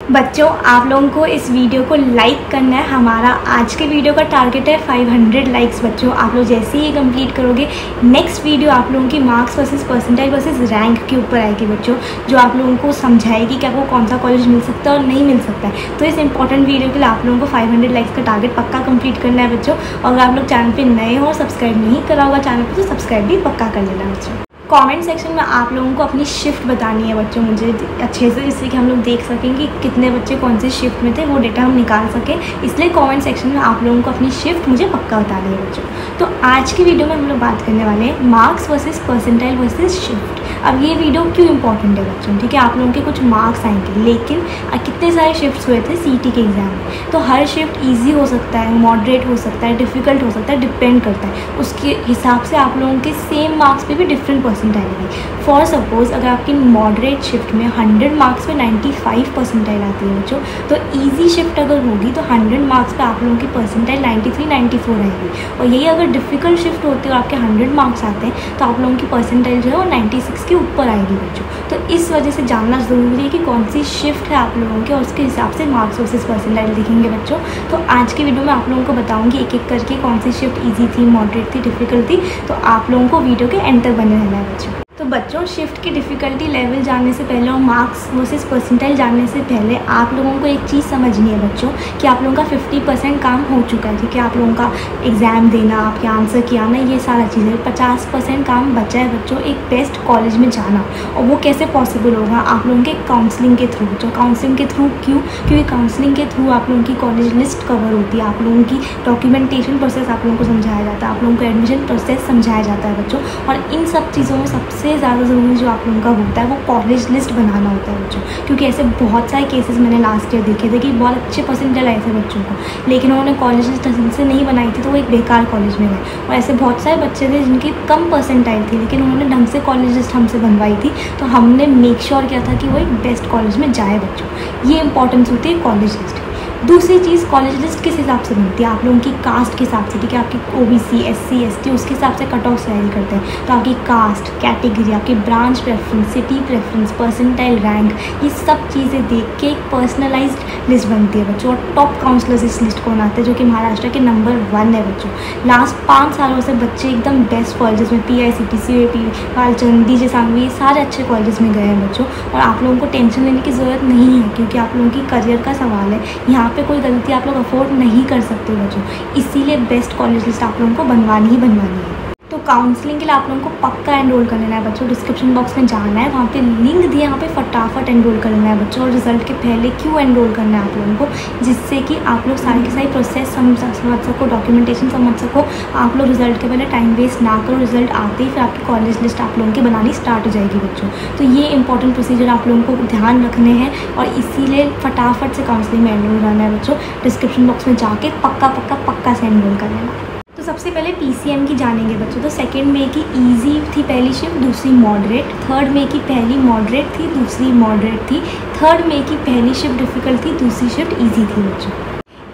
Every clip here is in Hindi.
बच्चों, आप लोगों को इस वीडियो को लाइक करना है। हमारा आज के वीडियो का टारगेट है 500 लाइक्स। बच्चों, आप लोग जैसे ही कंप्लीट करोगे, नेक्स्ट वीडियो आप लोगों की marks versus percentile versus rank के ऊपर आएगी बच्चों, जो आप लोगों को समझाएगी कि आपको कौन सा कॉलेज मिल सकता है और नहीं मिल सकता है। तो इस इंपॉर्टेंट वीडियो के लिए आप लोगों को 500 लाइक्स का टारगेट पक्का कंप्लीट करना है बच्चों। और अगर आप लोग चैनल पर नए हो और सब्सक्राइब नहीं करा होगा चैनल पर, तो सब्सक्राइब भी पक्का कर लेना बच्चों। कमेंट सेक्शन में आप लोगों को अपनी शिफ्ट बतानी है बच्चों मुझे अच्छे से, जिससे कि हम लोग देख सकें कि कितने बच्चे कौन सी शिफ्ट में थे, वो डेटा हम निकाल सकें। इसलिए कमेंट सेक्शन में आप लोगों को अपनी शिफ्ट मुझे पक्का बतानी है बच्चों। तो आज की वीडियो में हम लोग बात करने वाले हैं marks versus percentile versus shift. अब ये वीडियो क्यों इंपॉर्टेंट है बच्चों, ठीक है, आप लोगों के कुछ मार्क्स आएंगे, लेकिन कितने सारे शिफ्ट्स हुए थे सीटी के एग्ज़ाम में, तो हर शिफ्ट ईजी हो सकता है, मॉडरेट हो सकता है, डिफ़िकल्ट हो सकता है, डिपेंड करता है। उसके हिसाब से आप लोगों के सेम मार्क्स पे भी डिफरेंट परसेंटाइल आएगी। फॉर सपोज़ अगर आपकी मॉडरेट शिफ्ट में 100 मार्क्स पे 95 परसेंटाइल आती है बच्चों, तो ईजी शिफ्ट अगर होगी तो 100 मार्क्स पे आप लोगों की परसेंटाइल 93-94 रहेगी। और यही अगर डिफ़िकल्ट शिफ्ट होती है और आपके 100 मार्क्स आते हैं, तो आप लोगों की परसेंटाइल जो है वो 96 के ऊपर आएगी बच्चों। तो इस वजह से जानना ज़रूरी है कि कौन सी शिफ्ट है आप लोगों के, और उसके हिसाब से मार्क्स वर्सेस परसेंटाइल दिखेंगे बच्चों। तो आज की वीडियो में आप लोगों को बताऊँगी एक एक करके कौन सी शिफ्ट ईजी थी, मॉडरेट थी, डिफ़िकल्ट थी। तो आप लोगों को वीडियो के एंड तक बने रहना है बच्चों। तो बच्चों, शिफ्ट की डिफ़िकल्टी लेवल जानने से पहले और मार्क्स वर्सेस परसेंटाइल जानने से पहले आप लोगों को एक चीज़ समझनी है बच्चों कि आप लोगों का 50% काम हो चुका है, ठीक है। आप लोगों का एग्ज़ाम देना, आपके आंसर किया ना, ये सारा चीज़ें, 50% काम बचा है बच्चों एक बेस्ट कॉलेज में जाना। और वो कैसे पॉसिबल होगा? आप लोगों के काउंसलिंग के थ्रू बच्चों। काउंसलिंग के थ्रू क्यों? क्योंकि काउंसलिंग के थ्रू आप लोगों की कॉलेज लिस्ट कवर होती है, आप लोगों की डॉक्यूमेंटेशन प्रोसेस आप लोगों को समझाया जाता है, आप लोगों को एडमिशन प्रोसेस समझाया जाता है बच्चों। और इन सब चीज़ों में सबसे ज़्यादा ज़रूरी जो आप लोगों का होता है वो कॉलेज लिस्ट बनाना होता है बच्चों। क्योंकि ऐसे बहुत सारे केसेस मैंने लास्ट ईयर देखे थे कि बहुत अच्छे परसेंटाइल आए थे बच्चों को, लेकिन उन्होंने कॉलेज लिस्ट ढंग से नहीं बनाई थी, तो वो एक बेकार कॉलेज में गए। और ऐसे बहुत सारे बच्चे थे जिनकी कम परसेंटाइल थी, लेकिन उन्होंने ढंग से कॉलेज लिस्ट हमसे बनवाई थी, तो हमने मेक श्योर किया था कि वो एक बेस्ट कॉलेज में जाए बच्चों। ये इंपॉर्टेंस होती है कॉलेज लिस्ट। दूसरी चीज़, कॉलेज लिस्ट किस हिसाब से बनती है? आप लोगों की कास्ट के हिसाब से, ठीक है। आपकी OBC, SC, ST उसके हिसाब से कट ऑफ तैयारी करते हैं। तो आपकी कास्ट, कैटेगरी, आपकी branch preference, city preference, percentile, rank, ये सब चीज़ें देख के एक पर्सनलाइज्ड लिस्ट बनती है बच्चों। और टॉप काउंसलर्स इस लिस्ट को बनाते हैं, जो कि महाराष्ट्र के नंबर 1 है बच्चों। लास्ट 5 सालों से बच्चे एकदम बेस्ट कॉलेजेस में, PICT, CAP, Walchand, DJ Sanghvi, ये सारे अच्छे कॉलेजेस में गए हैं बच्चों। और आप लोगों को टेंशन लेने की ज़रूरत नहीं है, क्योंकि आप लोगों की करियर का सवाल है। यहाँ पे कोई गलती आप लोग अफोर्ड नहीं कर सकते बच्चों, इसीलिए बेस्ट कॉलेज लिस्ट आप लोगों को बनवानी ही बनवानी है। तो काउंसलिंग के लिए आप लोगों को पक्का एनरोल कर लेना है बच्चों। डिस्क्रिप्शन बॉक्स में जाना है, वहाँ पे लिंक दिया है, वहाँ पे फटाफट एनरोल कर लेना है बच्चों। और रिजल्ट के पहले क्यों एनरोल करना है आप लोगों को? जिससे कि आप लोग सारी की सारी प्रोसेस समझ सको, डॉक्यूमेंटेशन समझ सको। आप लोग रिजल्ट के पहले टाइम वेस्ट ना करो, रिजल्ट आते ही फिर आपकी कॉलेज लिस्ट आप लोगों की बनानी स्टार्ट हो जाएगी बच्चों। तो ये इंपॉर्टेंट प्रोसीजर आप लोगों को ध्यान रखने हैं, और इसीलिए फटाफट से काउंसलिंग में एनरोल करना है बच्चों। डिस्क्रिप्शन बॉक्स में जाके पक्का से एनरोल कर लेना। तो सबसे पहले PCM की जानेंगे बच्चों। तो 2 मई की ईजी थी पहली शिफ्ट, दूसरी मॉडरेट। 3 मई की पहली मॉडरेट थी, दूसरी मॉडरेट थी। 3 मई की पहली शिफ्ट डिफ़िकल्ट थी, दूसरी शिफ्ट ईजी थी बच्चों।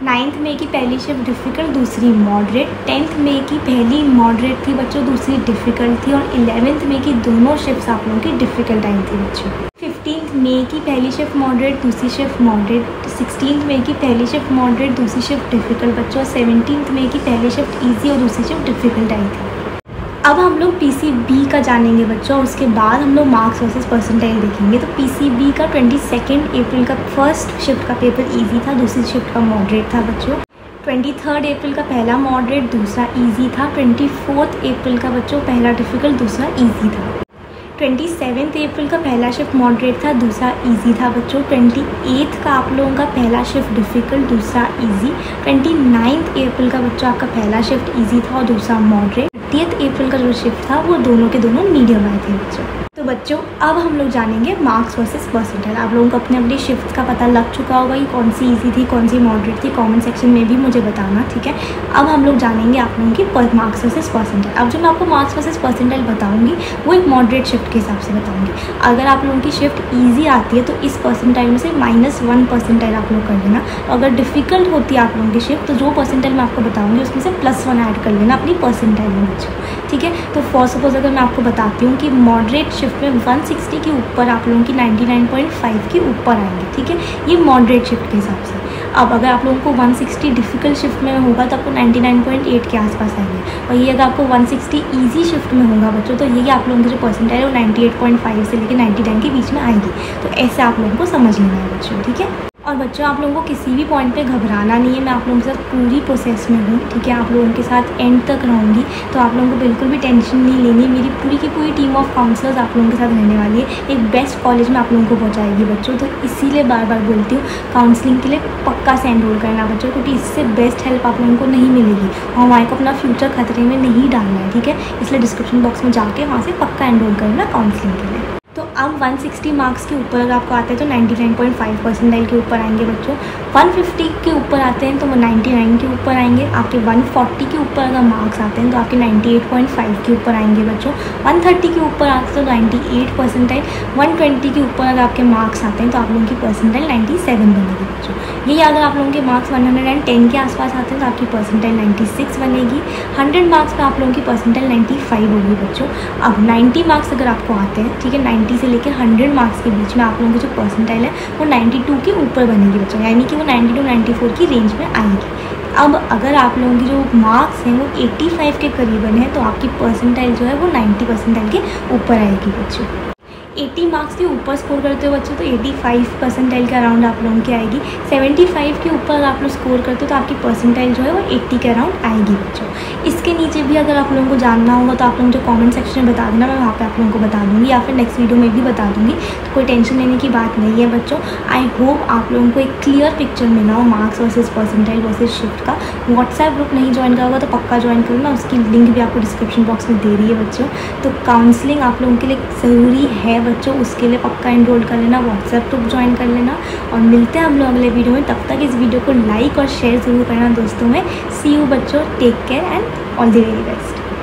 9 मई की पहली शिफ्ट डिफ़िकल्ट, दूसरी मॉडरेट। 10 मई की पहली मॉडरेट थी बच्चों, दूसरी डिफ़िकल्ट थी। और 11 मई की दोनों शिफ्ट्स आप लोगों की डिफ़िकल्ट आई थी बच्चों। 15 मई की पहली शिफ्ट मॉडरेट, दूसरी शिफ्ट मॉडरेट। 16 मई की पहली शिफ्ट मॉडरेट, दूसरी शिफ्ट डिफ़िकल्ट बच्चों। 17 मई की पहली शिफ्ट ईजी और दूसरी शिफ्ट डिफ़िकल्ट आई थी। अब हम लोग PCB का जानेंगे बच्चों, और उसके बाद हम लोग मार्क्स वर्सेस परसेंटाइल देखेंगे। तो PCB का 22 अप्रैल का फर्स्ट शिफ्ट का पेपर ईजी था, दूसरी शिफ्ट का मॉडरेट था बच्चों। 23 अप्रैल का पहला मॉडरेट, दूसरा ईजी था। 24 अप्रैल का बच्चों पहला डिफ़िकल्ट, दूसरा ईजी था। 27 अप्रैल का पहला शिफ्ट मॉडरेट था, दूसरा ईजी था बच्चों। 28 का आप लोगों का पहला शिफ्ट डिफ़िकल्ट, दूसरा ईजी। 29 अप्रैल का बच्चों आपका पहला शिफ्ट ईजी था और दूसरा मॉडरेट। 30 अप्रैल का जो शिफ्ट था वो दोनों के दोनों मीडियम आए थे बच्चों। तो बच्चों, अब हम लोग जानेंगे मार्क्स वर्सेस परसेंटाइल। आप लोगों को अपने अपनी शिफ्ट का पता लग चुका होगा कि कौन सी ईजी थी, कौन सी मॉडरेट थी। कमेंट सेक्शन में भी मुझे बताना, ठीक है। अब हम लोग जानेंगे आप लोगों की मार्क्स वर्सेस परसेंटाइल। अब जो मैं आपको मार्क्स वर्सेस परसेंटाइल बताऊंगी वो एक मॉडरेट शिफ्ट के हिसाब से बताऊंगी। अगर आप लोगों की शिफ्ट ईजी आती है तो इस परसेंटाइल में से -1 परसेंटाइल आप लोग कर लेना। अगर डिफ़िकल्ट होती है आप लोगों की शिफ्ट, तो जो परसेंटाइल मैं आपको बताऊँगी उसमें से +1 ऐड कर लेना अपनी परसेंटाइल में बच्चों, ठीक है। तो फॉर सपोज अगर मैं आपको बताती हूँ कि मॉडरेट शिफ्ट में 160 के ऊपर आप लोगों की 99.5 के ऊपर आएंगे, ठीक है, ये मॉडरेट शिफ्ट के हिसाब से। अब अगर आप लोगों को 160 डिफ़िकल्ट शिफ्ट में होगा तो आपको 99.8 के आसपास आएंगे, और ये अगर आपको 160 ईजी शिफ्ट में होगा बच्चों तो ये आप लोगों की जो परसेंटाइल है वो 98.5 से लेकर 99 के बीच में आएगी। तो ऐसे आप लोगों को समझ लेना है बच्चों, ठीक है। और बच्चों आप लोगों को किसी भी पॉइंट पे घबराना नहीं है, मैं आप लोगों के साथ पूरी प्रोसेस में हूँ, ठीक है, आप लोगों के साथ एंड तक रहूँगी। तो आप लोगों को बिल्कुल भी टेंशन नहीं लेनी, मेरी पूरी की पूरी टीम ऑफ काउंसलर्स आप लोगों के साथ रहने वाली है, एक बेस्ट कॉलेज में आप लोगों को पहुँचाएगी बच्चों। तो इसीलिए बार बार बोलती हूँ काउंसलिंग के लिए पक्का से एनरोल करना बच्चों, क्योंकि इससे बेस्ट हेल्प आप लोगों को नहीं मिलेगी और हमारे को अपना फ्यूचर खतरे में नहीं डालना है, ठीक है। इसलिए डिस्क्रिप्शन बॉक्स में जाके वहाँ से पक्का एनरोल करना काउंसलिंग के लिए। तो अब 160 मार्क्स के ऊपर अगर आपको आते हैं तो 99.5 परसेंटाइल के ऊपर आएंगे बच्चों। 150 के ऊपर आते हैं तो वो 99 के ऊपर आएंगे। आपके 140 के ऊपर अगर मार्क्स आते हैं तो आपके 98.5 के ऊपर आएंगे बच्चों। 130 के ऊपर आते हैं तो 98 परसेंटाइल। 120 के ऊपर अगर आपके मार्क्स आते हैं तो आप लोगों की परसेंटाइल 97 बनेगी बच्चों। यही अगर आप लोगों के मार्क्स 110 के आसपास आते हैं तो आपकी परसेंटाइल 96 बनेगी। 100 मार्क्स पर आप लोगों की परसेंटाइल 95 होगी बच्चों। अब 90 मार्क्स अगर आपको आते हैं, ठीक है, 90 से लेकर 100 मार्क्स के बीच में आप लोगों की जो परसेंटाइल है वो 92 के ऊपर बनेगी बच्चों, यानी कि वो 92-94 की रेंज में आएगी। अब अगर आप लोगों की जो मार्क्स हैं वो 85 के करीबन है तो आपकी परसेंटाइल जो है वो 90 परसेंटाइल के ऊपर आएगी बच्चों। 80 मार्क्स के ऊपर स्कोर करते हो बच्चों तो 85 परसेंटाइल के अराउंड आप लोगों की आएगी। 75 के ऊपर आप लोग स्कोर करते हो तो आपकी परसेंटाइल जो है वो 80 के अराउंड आएगी बच्चों। इसके नीचे भी अगर आप लोगों को जानना होगा तो आप लोग जो कमेंट सेक्शन में बता देना, मैं वहाँ पे आप लोगों को बता दूँगी या फिर नेक्स्ट वीडियो में भी बता दूँगी। तो कोई टेंशन लेने की बात नहीं है बच्चों। आई होप आप लोगों को एक क्लियर पिक्चर मिला हो marks versus percentile versus shift का। व्हाट्सएप ग्रुप नहीं ज्वाइन करा होगा तो पक्का ज्वाइन करना, उसकी लिंक भी आपको डिस्क्रिप्शन बॉक्स में दे रही है बच्चों। तो काउंसलिंग आप लोगों के लिए ज़रूरी है बच्चों, उसके लिए पक्का एनरोल कर लेना, व्हाट्सएप ग्रुप ज्वाइन कर लेना। और मिलते हैं हम लोग अगले वीडियो में, तब तक इस वीडियो को लाइक और शेयर ज़रूर करना दोस्तों में। सी यू बच्चों, take care and all the very best.